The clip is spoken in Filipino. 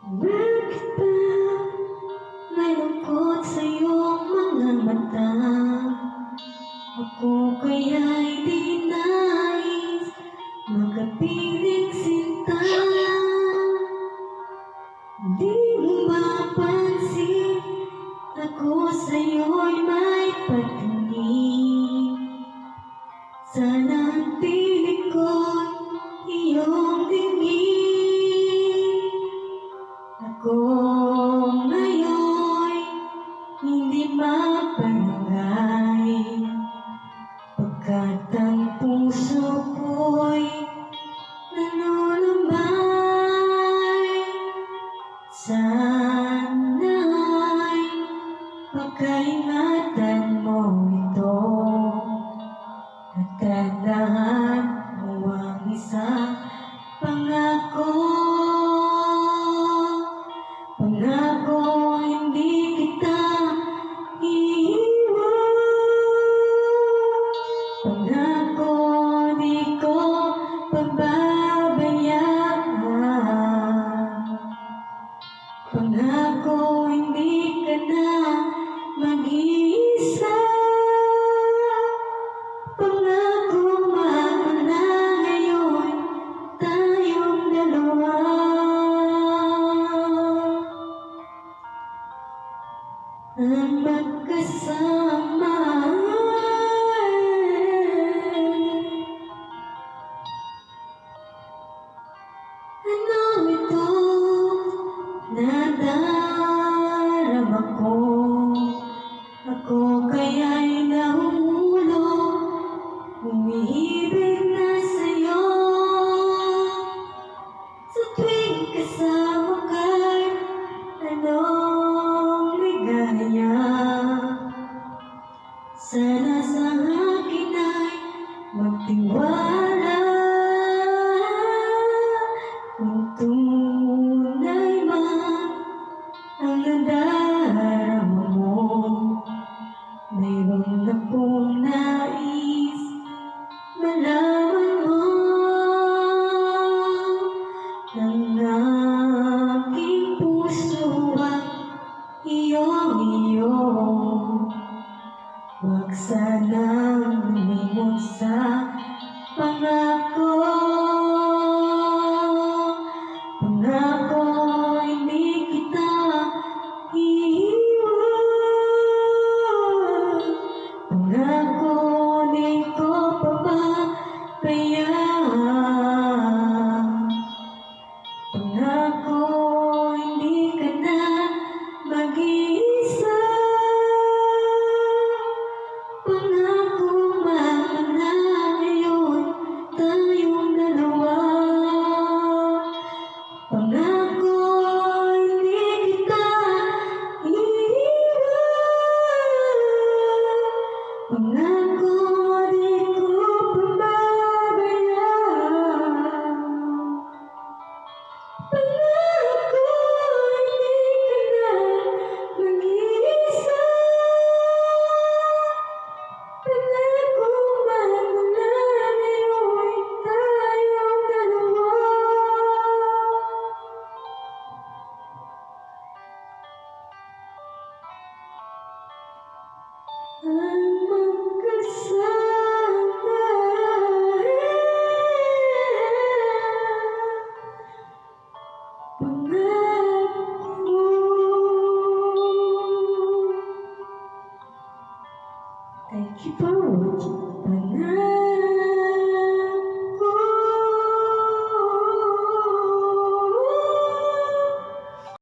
Bakit ba may lungkot sa iyong mga mata? Ako kaya'y di nais makapiling sinta. Di mo mapansin ako sa'yo'y may pagtingin. Sana'ng piling ko'y iyong tingin. Ako ngayon'y hindi mapanagay, pagkat ang puso ko'y nanunumay. Sana'y pagkaingatan mo ito at tandaan mo ang isang pangako. Pangako hindi kita iiwan. Pangako di ko pababayaan. Pangako hindi ka na mag-iisa. Pangako mahal na ngayon tayong dalawa. Ang magkasama. Ano ito nadarama ko? Ako kaya'y nahulog, umiibig na sa'yo. Sa tuwing kasama ka'y anong ligaya. Sana sa akin ay magtiwala. Kung tunay man ang nadarama mo, mayroon akong nais malaman mo. Ang aking puso ay iyong-iyo. Huwag sanang lumingon sa pangako. Pangako hindi kita iiwan. Pangako di ko pababayaan. Pangako hindi ka na mag-iisa. Pangako mahal na ngayon tayong dalawa. Pangako hindi kita iiwan. Pangako di ko pababayaan. Pangako hindi ka na mag-iisa. Pangako mahal na ngayon tayong dalawa. Ang magkasama. Pangako. Thank you for watching.